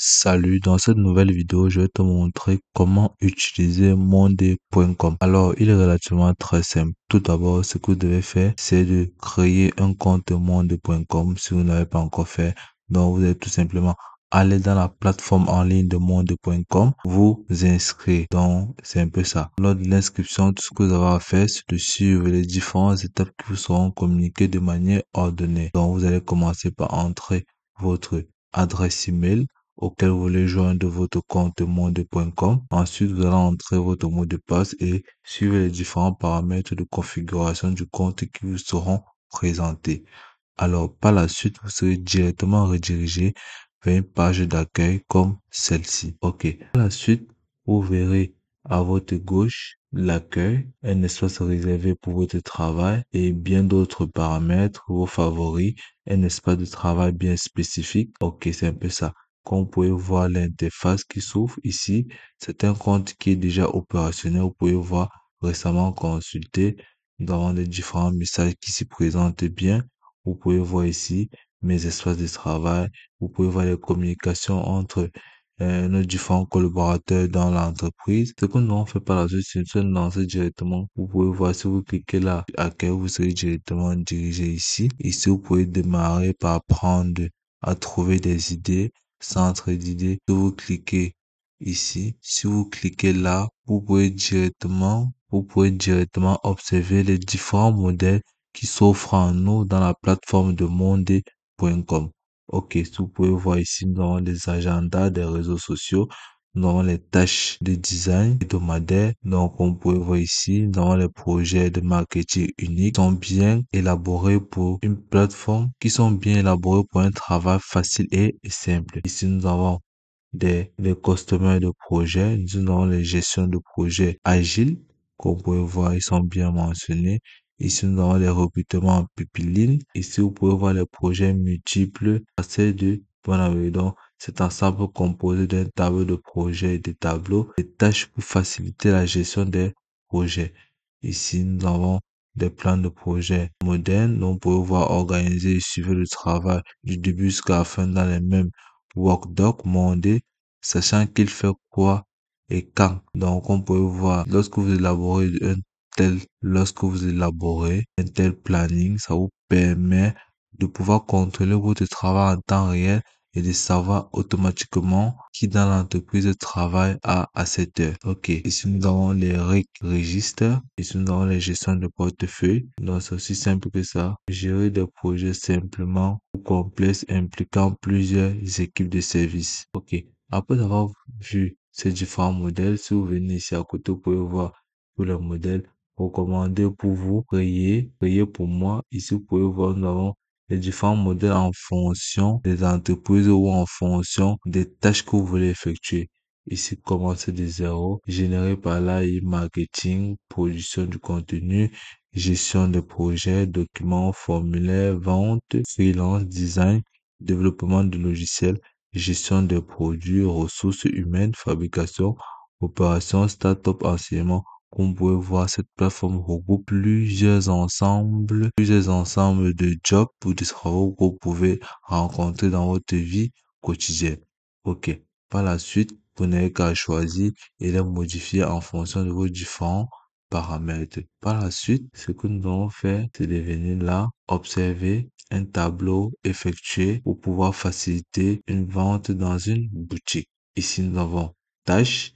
Salut, dans cette nouvelle vidéo, je vais te montrer comment utiliser monday.com. Alors, il est relativement très simple. Tout d'abord, ce que vous devez faire, c'est de créer un compte monday.com si vous n'avez pas encore fait. Donc, vous allez tout simplement aller dans la plateforme en ligne de monday.com, vous inscrire. Donc, c'est un peu ça. Lors de l'inscription, tout ce que vous avez à faire, c'est de suivre les différentes étapes qui vous seront communiquées de manière ordonnée. Donc, vous allez commencer par entrer votre adresse email auquel vous voulez joindre votre compte monde.com. Ensuite, vous allez entrer votre mot de passe et suivre les différents paramètres de configuration du compte qui vous seront présentés. Alors, par la suite, vous serez directement redirigé vers une page d'accueil comme celle-ci. OK. Par la suite, vous verrez à votre gauche l'accueil, un espace réservé pour votre travail et bien d'autres paramètres, vos favoris, un espace de travail bien spécifique. OK, c'est un peu ça. Comme vous pouvez voir l'interface qui s'ouvre ici, c'est un compte qui est déjà opérationnel. Vous pouvez voir récemment consulté. Nous avons les différents messages qui s'y présentent bien. Vous pouvez voir ici mes espaces de travail. Vous pouvez voir les communications entre nos différents collaborateurs dans l'entreprise. Ce que nous avons fait par la suite, c'est de se lancer directement. Vous pouvez voir si vous cliquez là, à quel vous serez directement dirigé ici. Ici, vous pouvez démarrer par apprendre à trouver des idées, centre d'idées. Si vous cliquez ici, si vous cliquez là, vous pouvez directement observer les différents modèles qui s'offrent à nous dans la plateforme de monday.com. Ok, si vous pouvez voir ici, nous avons les agendas des réseaux sociaux, nous avons les tâches de design hebdomadaire. Donc, on peut voir ici, nous avons les projets de marketing uniques qui sont bien élaborés pour une plateforme, qui sont bien élaborés pour un travail facile et simple. Ici, nous avons les customers de projet, nous avons les gestions de projets agiles, comme vous pouvez voir, ils sont bien mentionnés. Ici, nous avons les recrutements en pipeline. Ici, vous pouvez voir les projets multiples. C'est de donc, cet ensemble composé d'un tableau de projets et des tableaux, des tâches pour faciliter la gestion des projets. Ici, nous avons des plans de projet modernes. Donc, vous pouvez voir organiser et suivre le travail du début jusqu'à la fin dans les mêmes workdoc mondé, sachant qu'il fait quoi et quand. Donc, on peut voir, lorsque vous élaborez un tel planning, ça vous permet de pouvoir contrôler votre travail en temps réel et de savoir automatiquement qui dans l'entreprise travaille à cette heure. OK. Ici, nous avons les registres. Ici, nous avons les gestions de portefeuille. Donc, c'est aussi simple que ça. Gérer des projets simplement ou complexes impliquant plusieurs équipes de service. OK. Après avoir vu ces différents modèles, si vous venez ici à côté, vous pouvez voir tous les modèles recommandés pour vous, créer pour moi. Ici, vous pouvez voir, nous avons les différents modèles en fonction des entreprises ou en fonction des tâches que vous voulez effectuer. Ici, commencer de zéro, généré par l'AI marketing, production du contenu, gestion de projets, documents, formulaires, vente, freelance, design, développement de logiciels, gestion des produits, ressources humaines, fabrication, opération, start-up, enseignement. Comme vous pouvez voir, cette plateforme regroupe plusieurs ensembles de jobs ou de travaux que vous pouvez rencontrer dans votre vie quotidienne. OK. Par la suite, vous n'avez qu'à choisir et les modifier en fonction de vos différents paramètres. Par la suite, ce que nous allons faire, c'est de venir là, observer un tableau effectué pour pouvoir faciliter une vente dans une boutique. Ici, nous avons tâches,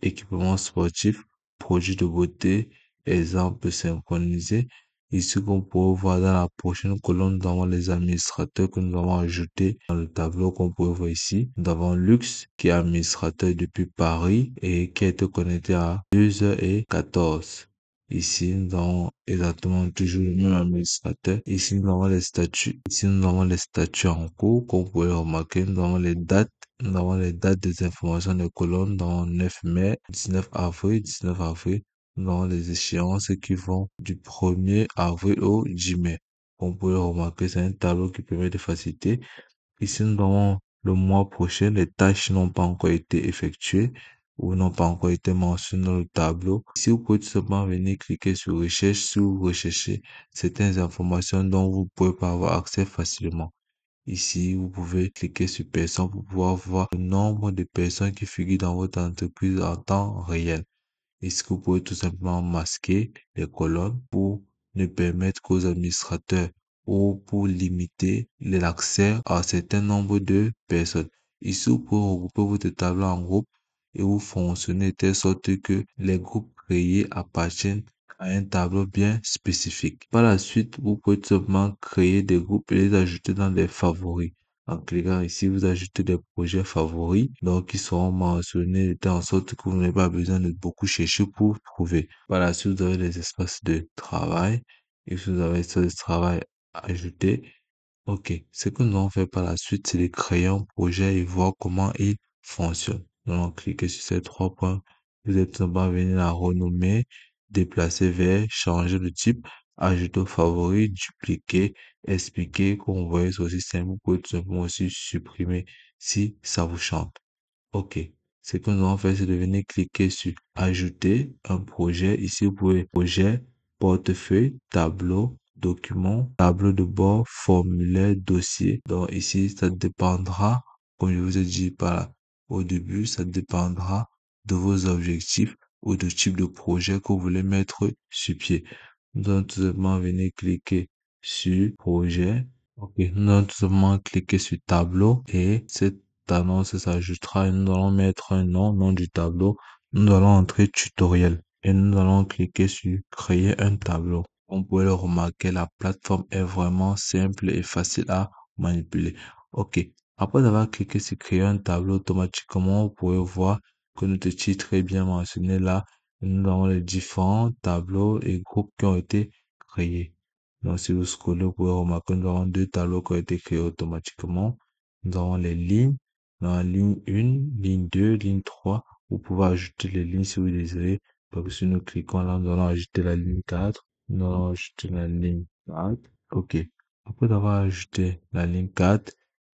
équipements sportifs, produits de beauté, exemple synchronisé. Ici, comme vous pouvez voir dans la prochaine colonne, nous avons les administrateurs que nous avons ajoutés dans le tableau qu'on peut voir ici. Nous avons Lux, qui est administrateur depuis Paris et qui a été connecté à 2h14. Ici, nous avons exactement toujours le même administrateur. Ici, nous avons les statuts. Ici, nous avons les statuts en cours. Comme vous pouvez le remarquer, nous avons les dates. Nous avons les dates des informations des colonnes dans 9 mai, 19 avril, 19 avril. Nous avons les échéances qui vont du 1er avril au 10 mai. Comme vous pouvez le remarquer, c'est un tableau qui permet de faciliter. Ici, nous avons le mois prochain. Les tâches n'ont pas encore été effectuées ou n'ont pas encore été mentionnées dans le tableau. Ici, vous pouvez tout simplement venir cliquer sur recherche si vous recherchez certaines informations dont vous ne pouvez pas avoir accès facilement. Ici, vous pouvez cliquer sur personnes pour pouvoir voir le nombre de personnes qui figurent dans votre entreprise en temps réel. Est-ce que vous pouvez tout simplement masquer les colonnes pour ne permettre qu'aux administrateurs ou pour limiter l'accès à un certain nombre de personnes. Ici, vous pouvez regrouper votre tableau en groupe et vous fonctionnez de telle sorte que les groupes créés appartiennent à un tableau bien spécifique. Par la suite, vous pouvez tout simplement créer des groupes et les ajouter dans des favoris. En cliquant ici, vous ajoutez des projets favoris, donc qui seront mentionnés de telle sorte que vous n'avez pas besoin de beaucoup chercher pour trouver. Par la suite, vous avez les espaces de travail. Et si vous avez espace de travail ajouté, ok. Ce que nous allons faire par la suite, c'est de créer un projet et voir comment il fonctionne. Nous allons cliquer sur ces trois points. Vous êtes tout simplement venir la renommer, déplacer vers, changer de type, ajouter au favori, dupliquer, expliquer, comme vous voyez, c'est aussi simple. Vous pouvez tout simplement aussi supprimer si ça vous chante. Ok. Ce que nous allons faire, c'est de venir cliquer sur ajouter un projet. Ici, vous pouvez projet, portefeuille, tableau, document, tableau de bord, formulaire, dossier. Donc ici, ça dépendra, comme je vous ai dit au début, ça dépendra de vos objectifs ou du type de projet que vous voulez mettre sur pied. Nous allons tout simplement venir cliquer sur projet. Ok, nous allons tout simplement cliquer sur tableau et cette annonce s'ajoutera et nous allons mettre un nom du tableau. Nous allons entrer tutoriel et nous allons cliquer sur créer un tableau. On peut le remarquer, la plateforme est vraiment simple et facile à manipuler. Ok, après avoir cliqué sur créer un tableau automatiquement, vous pouvez voir que notre titre est bien mentionné là. Nous avons les différents tableaux et groupes qui ont été créés. Donc, si vous scrollez, vous pouvez remarquer que nous avons deux tableaux qui ont été créés automatiquement. Nous avons les lignes. Dans la ligne 1, ligne 2, ligne 3. Vous pouvez ajouter les lignes si vous désirez. Donc, si nous cliquons là, nous allons ajouter la ligne 4. Nous allons ajouter la ligne 4. OK. Après avoir ajouté la ligne 4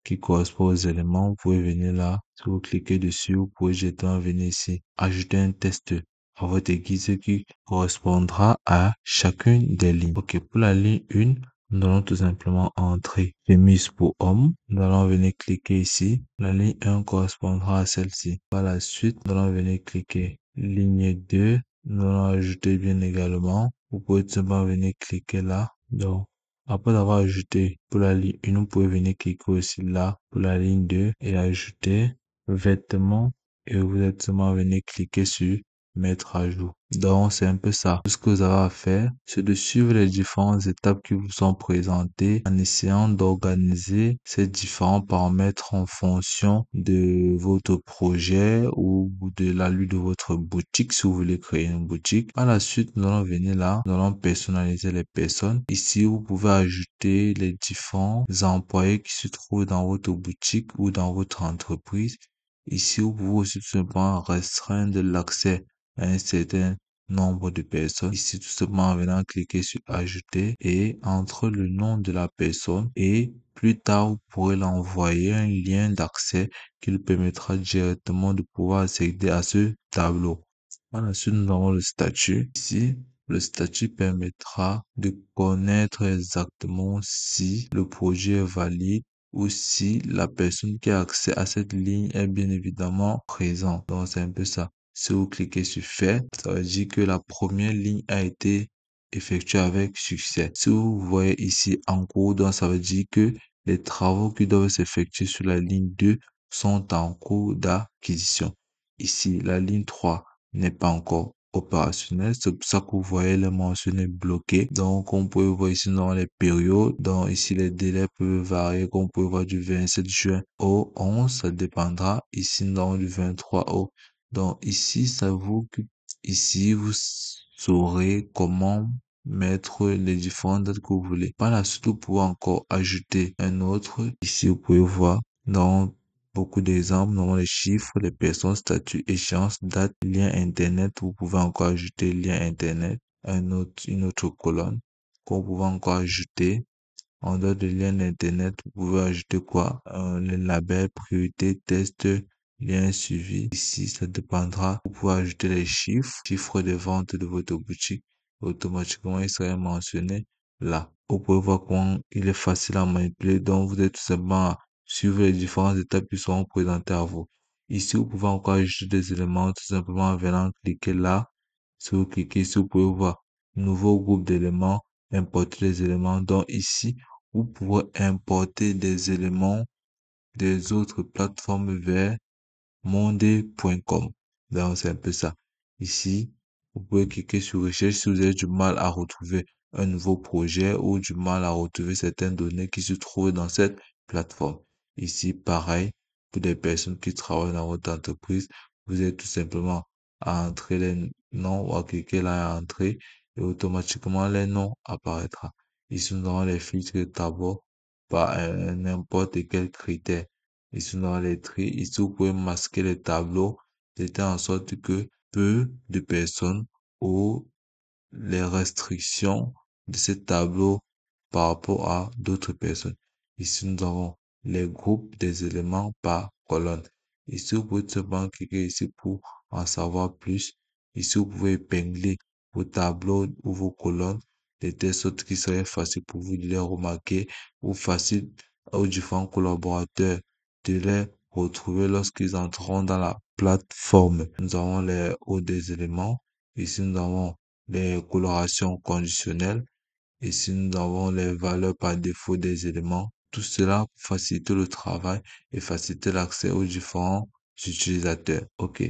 qui correspond aux éléments, vous pouvez venir là. Si vous cliquez dessus, vous pouvez directement venir ici. Ajouter un test à votre guise qui correspondra à chacune des lignes. Ok, pour la ligne 1, nous allons tout simplement entrer chemise pour homme. Nous allons venir cliquer ici. La ligne 1 correspondra à celle-ci. Par la suite, nous allons venir cliquer ligne 2. Nous allons ajouter bien également. Vous pouvez tout simplement venir cliquer là. Donc, après avoir ajouté pour la ligne 1, vous pouvez venir cliquer aussi là pour la ligne 2 et ajouter vêtements et vous êtes seulement venir cliquer sur mettre à jour. Donc, c'est un peu ça. Tout ce que vous avez à faire, c'est de suivre les différentes étapes qui vous sont présentées en essayant d'organiser ces différents paramètres en fonction de votre projet ou de l'allure de votre boutique si vous voulez créer une boutique. Par la suite, nous allons venir là, nous allons personnaliser les personnes. Ici, vous pouvez ajouter les différents employés qui se trouvent dans votre boutique ou dans votre entreprise. Ici, vous pouvez aussi tout simplement restreindre l'accès à un certain nombre de personnes. Ici, tout simplement en venant cliquer sur ajouter et entre le nom de la personne et plus tard, vous pourrez l'envoyer un lien d'accès qui lui permettra directement de pouvoir accéder à ce tableau. Ensuite, nous avons le statut. Ici, le statut permettra de connaître exactement si le projet est valide ou si la personne qui a accès à cette ligne est bien évidemment présente. Donc, c'est un peu ça. Si vous cliquez sur faire, ça veut dire que la première ligne a été effectuée avec succès. Si vous voyez ici en cours, donc ça veut dire que les travaux qui doivent s'effectuer sur la ligne 2 sont en cours d'acquisition. Ici, la ligne 3 n'est pas encore opérationnelle. C'est pour ça que vous voyez les mentionnées bloquées. Donc, on peut voir ici dans les périodes. Donc, ici, les délais peuvent varier. Comme on peut voir du 27 juin au 11, ça dépendra. Ici, dans du 23 au. Donc, ici, ça vous, ici, vous saurez comment mettre les différentes dates que vous voulez. Par la suite, vous pouvez encore ajouter un autre. Ici, vous pouvez voir dans beaucoup d'exemples, notamment les chiffres, les personnes, statut, échéance, date, lien internet. Vous pouvez encore ajouter lien internet, une autre colonne. Vous pouvez encore ajouter, en dehors de lien internet, vous pouvez ajouter quoi? Le label, priorité, test, lien suivi. Ici, ça dépendra. Vous pouvez ajouter les chiffres de vente de votre boutique. Automatiquement, il sera mentionné là. vous pouvez voir comment il est facile à manipuler. Donc, vous êtes tout simplement à suivre les différentes étapes qui seront présentées à vous. Ici, vous pouvez encore ajouter des éléments tout simplement en venant cliquer là. Si vous cliquez ici, vous pouvez voir nouveau groupe d'éléments, importer les éléments. Donc, ici, vous pouvez importer des éléments des autres plateformes vers monday.com. Donc, c'est un peu ça. Ici, vous pouvez cliquer sur recherche si vous avez du mal à retrouver un nouveau projet ou du mal à retrouver certaines données qui se trouvent dans cette plateforme. Ici, pareil, pour des personnes qui travaillent dans votre entreprise, vous avez tout simplement à entrer les noms ou à cliquer là à entrer et automatiquement les noms apparaîtra. Ici, nous avons les filtres de tableau par n'importe quel critère. Ici, dans les tri, ici, vous pouvez masquer les tableaux de telle en sorte que peu de personnes ou les restrictions de ces tableaux par rapport à d'autres personnes. Ici, nous avons les groupes des éléments par colonne. Ici, vous pouvez tout simplement cliquer ici pour en savoir plus. Ici, vous pouvez épingler vos tableaux ou vos colonnes de telle sorte qu'il serait facile pour vous de les remarquer ou facile aux différents collaborateurs de les retrouver lorsqu'ils entreront dans la plateforme. Nous avons les hauts des éléments. Ici, nous avons les colorations conditionnelles. Ici, nous avons les valeurs par défaut des éléments. Tout cela pour faciliter le travail et faciliter l'accès aux différents utilisateurs. OK.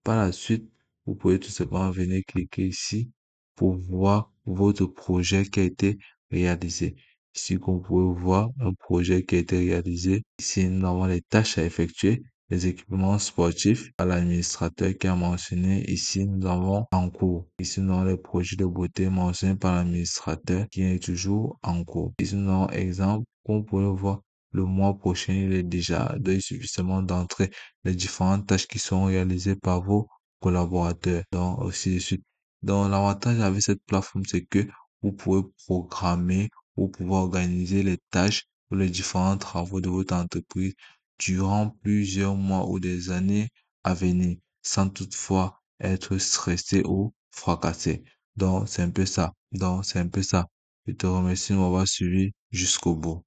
Par la suite, vous pouvez tout simplement venir cliquer ici pour voir votre projet qui a été réalisé. Ici, comme vous pouvez voir, un projet qui a été réalisé. Ici, nous avons les tâches à effectuer, les équipements sportifs à l'administrateur qui a mentionné. Ici, nous avons en cours. Ici, nous avons les projets de beauté mentionnés par l'administrateur qui est toujours en cours. Ici, nous avons exemple. Comme vous pouvez voir, le mois prochain, il est déjà, il suffit suffisamment d'entrer les différentes tâches qui sont réalisées par vos collaborateurs. Donc, aussi de suite. Donc, l'avantage avec cette plateforme, c'est que vous pouvez programmer, vous pouvez organiser les tâches ou les différents travaux de votre entreprise durant plusieurs mois ou des années à venir, sans toutefois être stressé ou fracassé. Donc, c'est un peu ça. Je te remercie de m'avoir suivi jusqu'au bout.